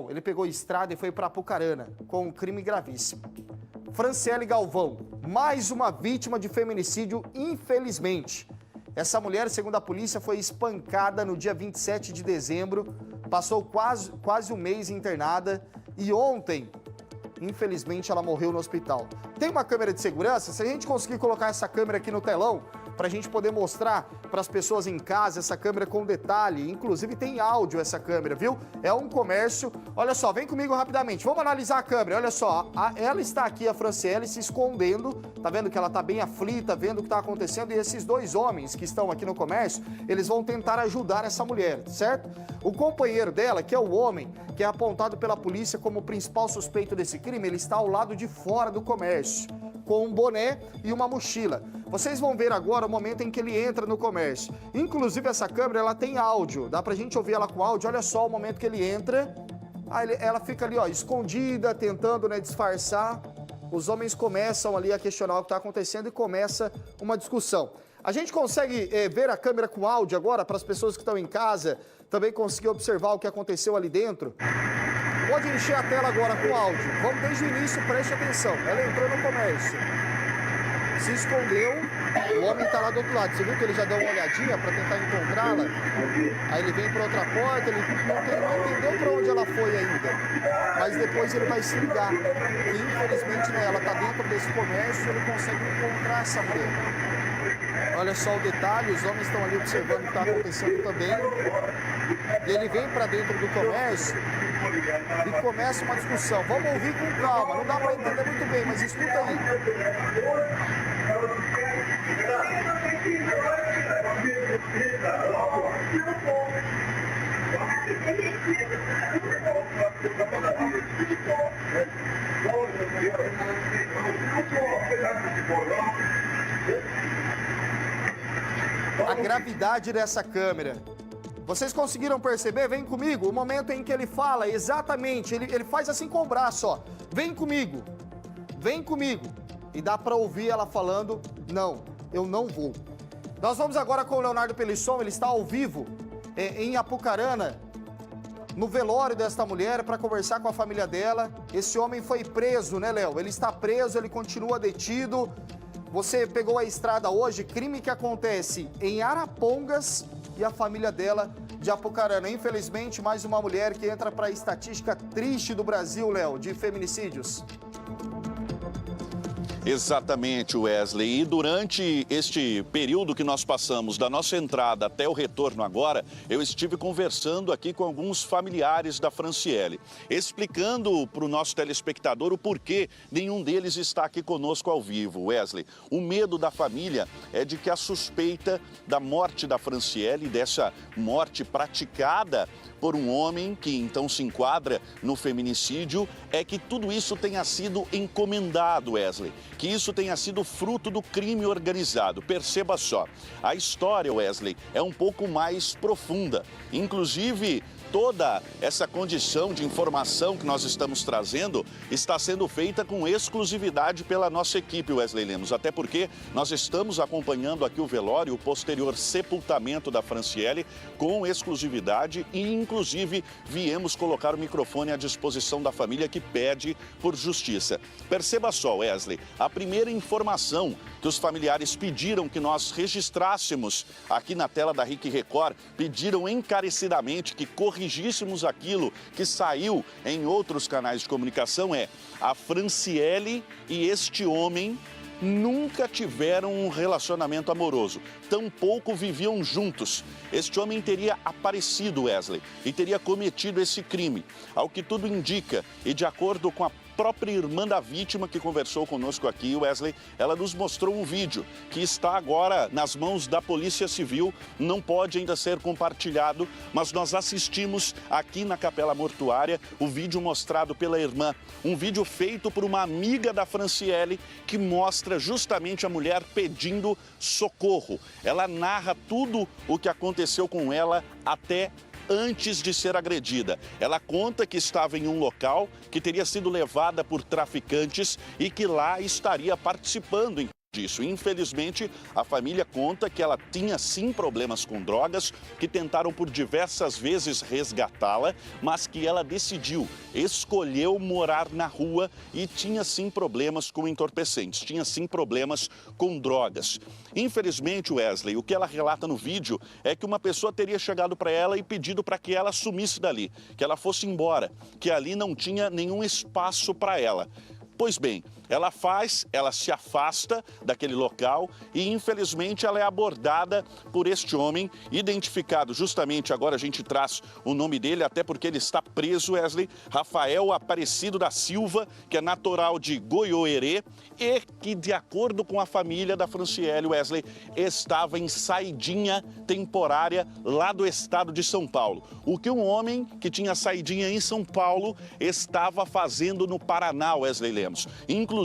Ele pegou estrada e foi para Apucarana com um crime gravíssimo. Franciele Galvão, mais uma vítima de feminicídio, infelizmente. Essa mulher, segundo a polícia, foi espancada no dia 27 de dezembro, passou quase um mês internada e ontem, infelizmente, ela morreu no hospital. Tem uma câmera de segurança? Se a gente conseguir colocar essa câmera aqui no telão, para a gente poder mostrar para as pessoas em casa essa câmera com detalhe, inclusive tem áudio essa câmera, viu? É um comércio. Olha só, vem comigo rapidamente, vamos analisar a câmera. Olha só, ela está aqui, a Franciele, se escondendo, tá vendo que ela tá bem aflita, vendo o que está acontecendo, e esses dois homens que estão aqui no comércio, eles vão tentar ajudar essa mulher, certo? O companheiro dela, que é o homem, que é apontado pela polícia como o principal suspeito desse crime, ele está ao lado de fora do comércio, com um boné e uma mochila. Vocês vão ver agora o momento em que ele entra no comércio. Inclusive essa câmera, ela tem áudio, dá pra gente ouvir ela com áudio. Olha só o momento que ele entra. Aí ela fica ali, ó, escondida, tentando, né, disfarçar. Os homens começam ali a questionar o que está acontecendo e começa uma discussão. A gente consegue ver a câmera com áudio agora, para as pessoas que estão em casa também conseguir observar o que aconteceu ali dentro? Pode encher a tela agora com áudio. Vamos desde o início, preste atenção. Ela entrou no comércio, se escondeu, o homem está lá do outro lado. Você viu que ele já deu uma olhadinha para tentar encontrá-la? Aí ele vem para outra porta, ele não entendeu para onde ela foi ainda. Mas depois ele vai se ligar. E infelizmente, né, ela está dentro desse comércio e ele consegue encontrar essa mulher. Olha só o detalhe, os homens estão ali observando o que está acontecendo também. E ele vem para dentro do comércio e começa uma discussão. Vamos ouvir com calma, não dá para entender muito bem, mas escuta aí. A gravidade dessa câmera. Vocês conseguiram perceber? Vem comigo. O momento em que ele fala exatamente, ele faz assim com o braço, ó. Vem comigo. Vem comigo. E dá para ouvir ela falando, não, eu não vou. Nós vamos agora com o Leonardo Pelisson, ele está ao vivo em Apucarana, no velório desta mulher, para conversar com a família dela. Esse homem foi preso, né, Léo? Ele está preso, ele continua detido. Você pegou a estrada hoje, crime que acontece em Arapongas e a família dela de Apucarana. Infelizmente, mais uma mulher que entra para a estatística triste do Brasil, Léo, de feminicídios. Exatamente, Wesley. E durante este período que nós passamos, da nossa entrada até o retorno agora, eu estive conversando aqui com alguns familiares da Franciele, explicando para o nosso telespectador o porquê nenhum deles está aqui conosco ao vivo, Wesley. O medo da família é de que a suspeita da morte da Franciele, dessa morte praticada por um homem que então se enquadra no feminicídio, é que tudo isso tenha sido encomendado, Wesley, que isso tenha sido fruto do crime organizado. Perceba só, a história, Wesley, é um pouco mais profunda. Inclusive, toda essa condição de informação que nós estamos trazendo está sendo feita com exclusividade pela nossa equipe, Wesley Lemos, até porque nós estamos acompanhando aqui o velório, o posterior sepultamento da Franciele com exclusividade e, inclusive, viemos colocar o microfone à disposição da família que pede por justiça. Perceba só, Wesley, a primeira informação que os familiares pediram que nós registrássemos aqui na tela da RIC Record, pediram encarecidamente que corrigíssemos aquilo que saiu em outros canais de comunicação, é: a Franciele e este homem nunca tiveram um relacionamento amoroso, tampouco viviam juntos. Este homem teria aparecido, Wesley, e teria cometido esse crime. Ao que tudo indica, e de acordo com a própria irmã da vítima que conversou conosco aqui, Wesley, ela nos mostrou um vídeo que está agora nas mãos da Polícia Civil, não pode ainda ser compartilhado, mas nós assistimos aqui na Capela Mortuária o vídeo mostrado pela irmã, um vídeo feito por uma amiga da Franciele que mostra justamente a mulher pedindo socorro. Ela narra tudo o que aconteceu com ela até antes de ser agredida. Ela conta que estava em um local que teria sido levada por traficantes e que lá estaria participando disso. Infelizmente, a família conta que ela tinha sim problemas com drogas, que tentaram por diversas vezes resgatá-la, mas que ela escolheu morar na rua e tinha sim problemas com entorpecentes, tinha sim problemas com drogas. Infelizmente, Wesley, o que ela relata no vídeo é que uma pessoa teria chegado para ela e pedido para que ela sumisse dali, que ela fosse embora, que ali não tinha nenhum espaço para ela. Pois bem, ela se afasta daquele local e, infelizmente, ela é abordada por este homem, identificado justamente, agora a gente traz o nome dele, até porque ele está preso, Wesley, Rafael Aparecido da Silva, que é natural de Goiôerê e que, de acordo com a família da Franciele, Wesley, estava em saidinha temporária lá do estado de São Paulo. O que um homem que tinha saidinha em São Paulo estava fazendo no Paraná, Wesley Lemos, inclusive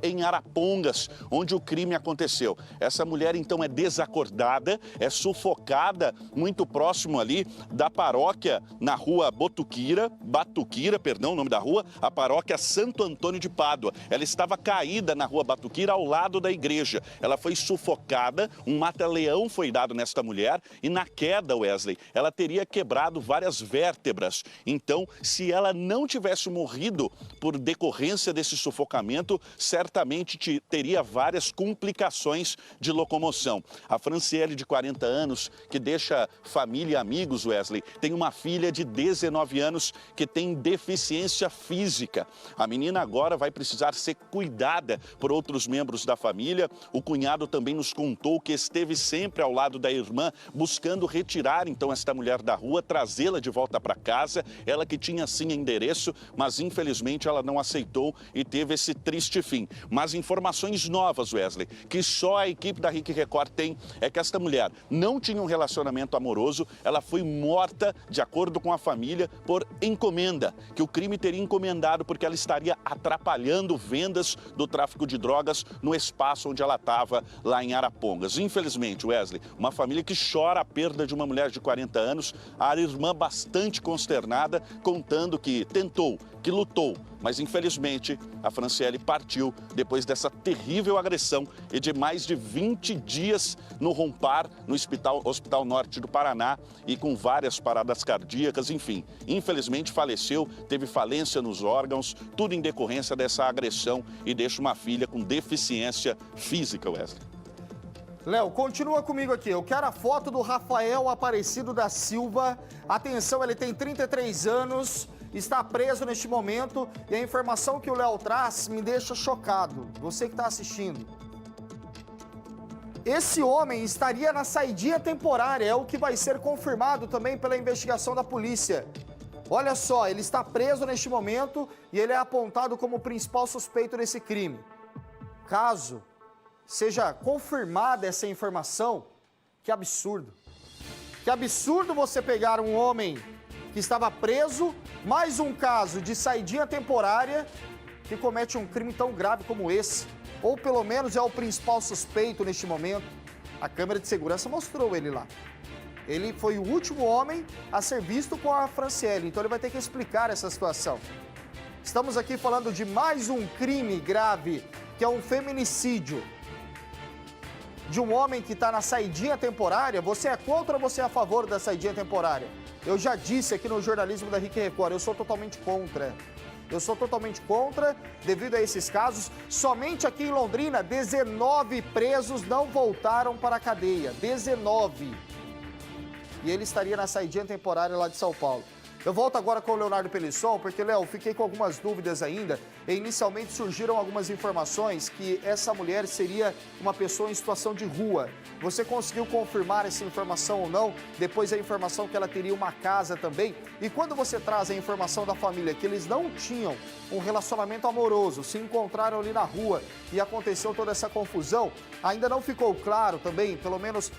em Arapongas, onde o crime aconteceu. Essa mulher, então, é desacordada, é sufocada muito próximo ali da paróquia na rua Batuquira, o nome da rua, a paróquia Santo Antônio de Pádua. Ela estava caída na rua Batuquira, ao lado da igreja. Ela foi sufocada, um mata-leão foi dado nesta mulher e na queda, Wesley, ela teria quebrado várias vértebras. Então, se ela não tivesse morrido por decorrência desse sufocamento, certamente teria várias complicações de locomoção. A Franciele, de 40 anos, que deixa família e amigos, Wesley, tem uma filha de 19 anos que tem deficiência física. A menina agora vai precisar ser cuidada por outros membros da família. O cunhado também nos contou que esteve sempre ao lado da irmã, buscando retirar então esta mulher da rua, trazê-la de volta para casa. Ela que tinha sim endereço, mas infelizmente ela não aceitou e teve esse triste fim. Mas informações novas, Wesley, que só a equipe da RIC Record tem, é que esta mulher não tinha um relacionamento amoroso, ela foi morta, de acordo com a família, por encomenda, que o crime teria encomendado porque ela estaria atrapalhando vendas do tráfico de drogas no espaço onde ela estava, lá em Arapongas. Infelizmente, Wesley, uma família que chora a perda de uma mulher de 40 anos, a irmã bastante consternada, contando que tentou, que lutou, mas infelizmente a Franciele partiu depois dessa terrível agressão e de mais de 20 dias no Rompar, no Hospital Norte do Paraná, e com várias paradas cardíacas, enfim. Infelizmente faleceu, teve falência nos órgãos, tudo em decorrência dessa agressão, e deixa uma filha com deficiência física, Wesley. Léo, continua comigo aqui. Eu quero a foto do Rafael Aparecido da Silva. Atenção, ele tem 33 anos, está preso neste momento, e a informação que o Léo traz me deixa chocado. Você que está assistindo. Esse homem estaria na saidinha temporária, é o que vai ser confirmado também pela investigação da polícia. Olha só, ele está preso neste momento e ele é apontado como o principal suspeito desse crime. Caso seja confirmada essa informação, que absurdo. Que absurdo você pegar um homem que estava preso, mais um caso de saidinha temporária, que comete um crime tão grave como esse. Ou pelo menos é o principal suspeito neste momento. A câmera de segurança mostrou ele lá. Ele foi o último homem a ser visto com a Franciele, então ele vai ter que explicar essa situação. Estamos aqui falando de mais um crime grave, que é um feminicídio. De um homem que está na saidinha temporária. Você é contra ou você é a favor da saidinha temporária? Eu já disse aqui no jornalismo da RIC Record, eu sou totalmente contra. Eu sou totalmente contra, devido a esses casos. Somente aqui em Londrina, 19 presos não voltaram para a cadeia. 19. E ele estaria na saidinha temporária lá de São Paulo. Eu volto agora com o Leonardo Pelisson, porque, Léo, fiquei com algumas dúvidas ainda. E inicialmente surgiram algumas informações que essa mulher seria uma pessoa em situação de rua. Você conseguiu confirmar essa informação ou não? Depois a informação que ela teria uma casa também. E quando você traz a informação da família que eles não tinham um relacionamento amoroso, se encontraram ali na rua e aconteceu toda essa confusão, ainda não ficou claro também, pelo menos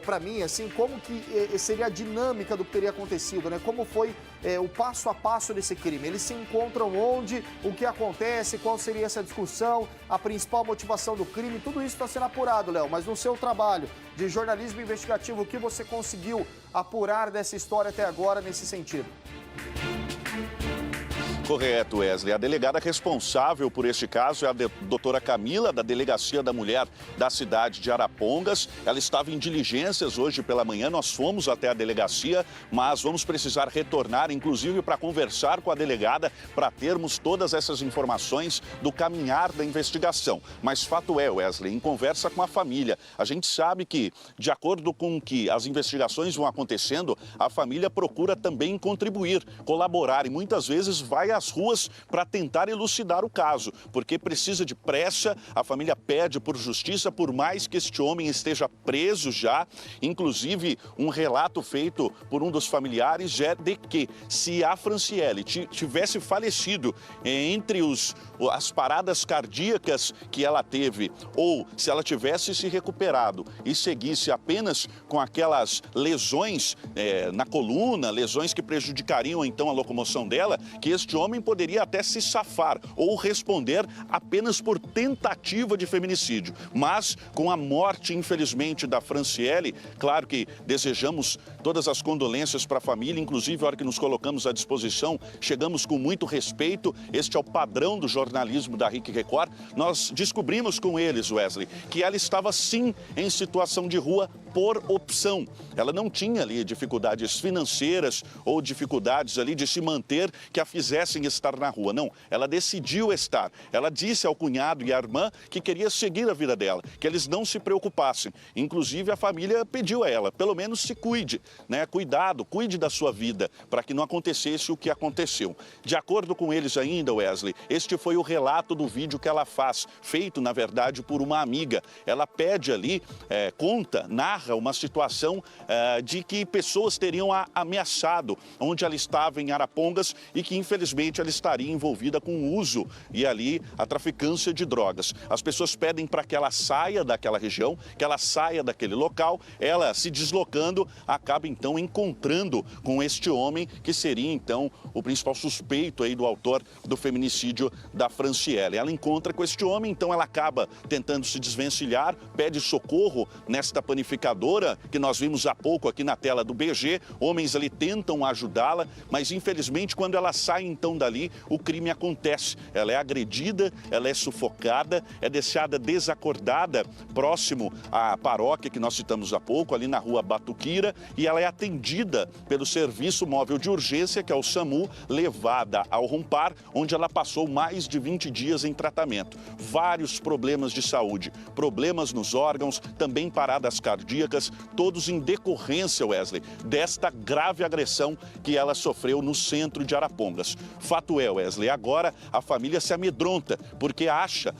para mim, assim, como que seria a dinâmica do que teria acontecido, né? Como foi o passo a passo desse crime. Eles se encontram onde, o que acontece, qual seria essa discussão, a principal motivação do crime, tudo isso está sendo apurado, Léo, mas no seu trabalho de jornalismo investigativo, o que você conseguiu apurar dessa história até agora nesse sentido? Correto, Wesley. A delegada responsável por este caso é a doutora Camila, da Delegacia da Mulher da cidade de Arapongas. Ela estava em diligências hoje pela manhã, nós fomos até a delegacia, mas vamos precisar retornar, inclusive para conversar com a delegada, para termos todas essas informações do caminhar da investigação. Mas fato é, Wesley, em conversa com a família, a gente sabe que, de acordo com que as investigações vão acontecendo, a família procura também contribuir, colaborar e muitas vezes vai às ruas para tentar elucidar o caso, porque precisa de pressa, a família pede por justiça, por mais que este homem esteja preso já. Inclusive, um relato feito por um dos familiares é de que, se a Franciele tivesse falecido entre as paradas cardíacas que ela teve, ou se ela tivesse se recuperado e seguisse apenas com aquelas lesões na coluna, lesões que prejudicariam então a locomoção dela, que este homem poderia até se safar ou responder apenas por tentativa de feminicídio. Mas com a morte, infelizmente, da Franciele, claro que desejamos todas as condolências para a família, inclusive a hora que nos colocamos à disposição, chegamos com muito respeito. Este é o padrão do jornalismo da RIC Record. Nós descobrimos com eles, Wesley, que ela estava sim em situação de rua por opção. Ela não tinha ali dificuldades financeiras ou dificuldades ali de se manter que a fizessem estar na rua. Não, ela decidiu estar. Ela disse ao cunhado e à irmã que queria seguir a vida dela, que eles não se preocupassem. Inclusive, a família pediu a ela, pelo menos se cuide, né? Cuidado, cuide da sua vida, para que não acontecesse o que aconteceu. De acordo com eles ainda, Wesley, este foi o relato do vídeo que ela faz, feito, na verdade, por uma amiga. Ela pede ali, conta, narra uma situação de que pessoas teriam a ameaçado onde ela estava em Arapongas e que, infelizmente, ela estaria envolvida com o uso e ali a traficância de drogas. As pessoas pedem para que ela saia daquela região, que ela saia daquele local. Ela, se deslocando, acaba então encontrando com este homem que seria então o principal suspeito aí do autor do feminicídio da Franciele. Ela encontra com este homem, então ela acaba tentando se desvencilhar, pede socorro nesta panificadora que nós vimos há pouco aqui na tela do BG. Homens ali tentam ajudá-la, mas infelizmente quando ela sai então dali, o crime acontece. Ela é agredida, ela é sufocada, é deixada desacordada próximo à paróquia que nós citamos há pouco, ali na rua Batuquira, e ela é atendida pelo Serviço Móvel de Urgência, que é o SAMU, levada ao Rompar, onde ela passou mais de 20 dias em tratamento. Vários problemas de saúde, problemas nos órgãos, também paradas cardíacas, todos em decorrência, Wesley, desta grave agressão que ela sofreu no centro de Arapongas. Fato é, Wesley, agora a família se amedronta, porque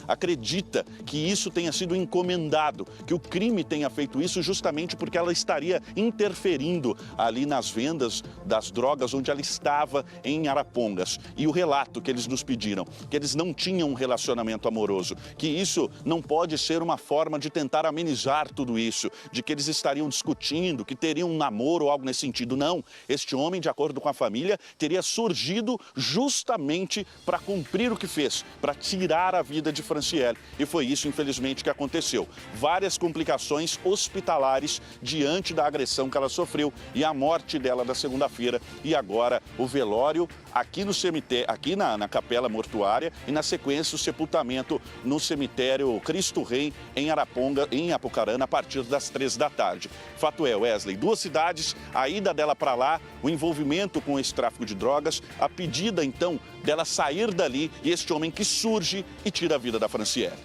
acredita que isso tenha sido encomendado, que o crime tenha feito isso justamente porque ela estaria interferindo ali nas vendas das drogas onde ela estava em Arapongas. E o relato que eles nos pediram, que eles não tinham um relacionamento amoroso, que isso não pode ser uma forma de tentar amenizar tudo isso, de que eles estariam discutindo, que teriam um namoro ou algo nesse sentido. Não, este homem, de acordo com a família, teria surgido justamente para cumprir o que fez, para tirar a vida de Franciele. E foi isso, infelizmente, que aconteceu. Várias complicações hospitalares diante da agressão que ela sofreu e a morte dela na segunda-feira. E agora o velório aqui no cemitério, aqui na capela mortuária, e na sequência o sepultamento no cemitério Cristo Rei em Araponga, em Apucarana, a partir das 3 da tarde. Fato é, Wesley, 2 cidades, a ida dela para lá, o envolvimento com esse tráfico de drogas, a pedida então dela sair dali e este homem que surge e tira a vida da Franciele.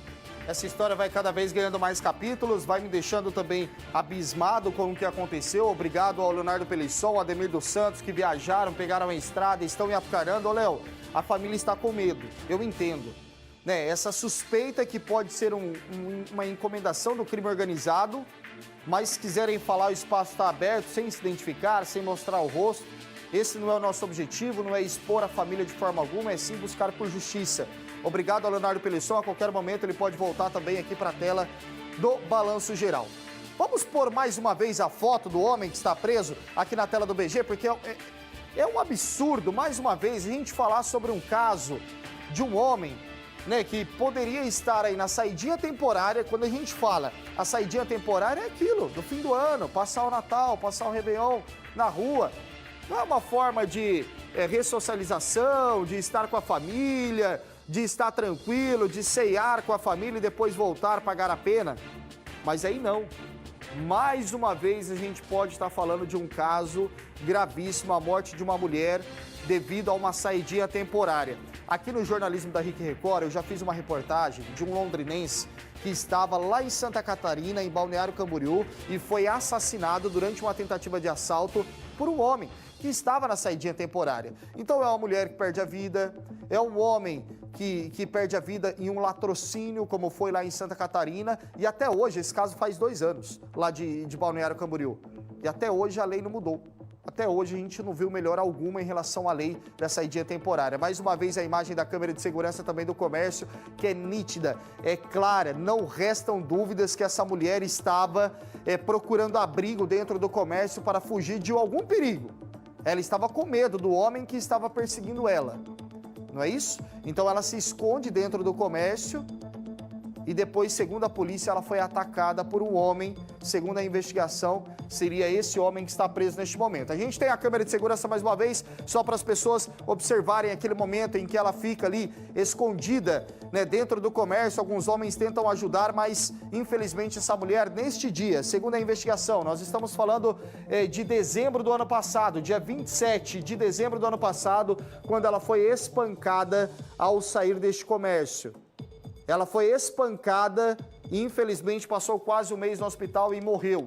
Essa história vai cada vez ganhando mais capítulos, vai me deixando também abismado com o que aconteceu. Obrigado ao Leonardo Pelisson, ao Ademir dos Santos, que viajaram, pegaram a estrada, estão em Apucarana. Ô, Léo, a família está com medo, eu entendo. Né? Essa suspeita que pode ser uma encomendação do crime organizado, mas se quiserem falar, o espaço está aberto, sem se identificar, sem mostrar o rosto. Esse não é o nosso objetivo, não é expor a família de forma alguma, é sim buscar por justiça. Obrigado ao Leonardo Pelisson, a qualquer momento ele pode voltar também aqui para a tela do Balanço Geral. Vamos pôr mais uma vez a foto do homem que está preso aqui na tela do BG, porque é um absurdo, mais uma vez, a gente falar sobre um caso de um homem, né, que poderia estar aí na saidinha temporária. Quando a gente fala a saidinha temporária é aquilo, do fim do ano, passar o Natal, passar o Réveillon na rua. Não é uma forma de ressocialização, de estar com a família, de estar tranquilo, de ceiar com a família e depois voltar a pagar a pena. Mas aí não. Mais uma vez a gente pode estar falando de um caso gravíssimo, a morte de uma mulher devido a uma saidinha temporária. Aqui no jornalismo da RIC Record eu já fiz uma reportagem de um londrinense que estava lá em Santa Catarina, em Balneário Camboriú, e foi assassinado durante uma tentativa de assalto por um homem que estava na saidinha temporária. Então é uma mulher que perde a vida, é um homem que perde a vida em um latrocínio, como foi lá em Santa Catarina, e até hoje, esse caso faz 2 anos, lá de Balneário Camboriú. E até hoje a lei não mudou. Até hoje a gente não viu melhora alguma em relação à lei da saidinha temporária. Mais uma vez a imagem da câmera de segurança também do comércio, que é nítida, é clara, não restam dúvidas que essa mulher estava procurando abrigo dentro do comércio para fugir de algum perigo. Ela estava com medo do homem que estava perseguindo ela. Não é isso? Então ela se esconde dentro do comércio e depois, segundo a polícia, ela foi atacada por um homem. Segundo a investigação, seria esse homem que está preso neste momento. A gente tem a câmera de segurança mais uma vez, só para as pessoas observarem aquele momento em que ela fica ali escondida, né, dentro do comércio. Alguns homens tentam ajudar, mas infelizmente essa mulher, neste dia, segundo a investigação, nós estamos falando de dezembro do ano passado, dia 27 de dezembro do ano passado, quando ela foi espancada ao sair deste comércio. Ela foi espancada e, infelizmente, passou quase um mês no hospital e morreu.